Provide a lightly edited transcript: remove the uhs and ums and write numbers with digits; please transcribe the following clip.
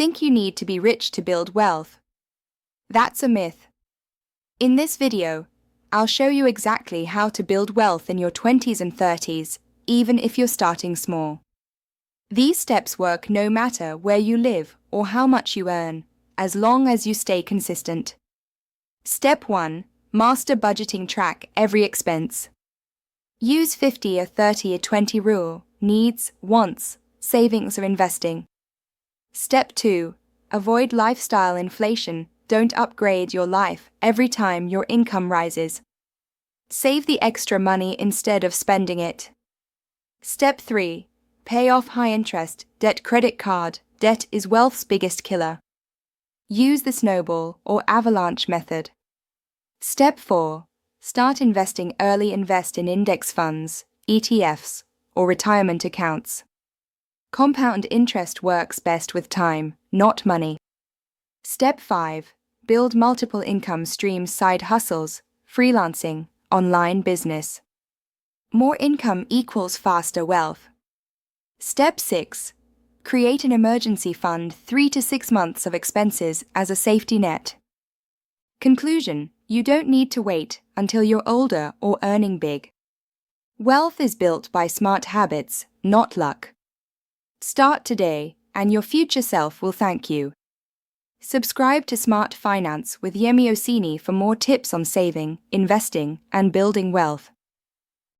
think you need to be rich to build wealth. That's a myth. In this video, I'll show you exactly how to build wealth in your 20s and 30s, even if you're starting small. These steps work no matter where you live or how much you earn, as long as you stay consistent. Step 1. Master budgeting. Track every expense. Use 50 or 30 or 20 rule: needs, wants, savings or investing. Step 2. Avoid lifestyle inflation. Don't upgrade your life every time your income rises. Save the extra money instead of spending it. Step 3. Pay off high-interest debt. Credit card debt is wealth's biggest killer. Use the snowball or avalanche method. Step 4. Start investing early. Invest in index funds, ETFs, or retirement accounts. Compound interest works best with time, not money. Step 5. Build multiple income streams. Side hustles, freelancing, online business. More income equals faster wealth. Step 6. Create an emergency fund. 3 to 6 months of expenses as a safety net. Conclusion: you don't need to wait until you're older or earning big. Wealth is built by smart habits, not luck. Start today, and your future self will thank you. Subscribe to Smart Finance with Yemi Osini for more tips on saving, investing, and building wealth.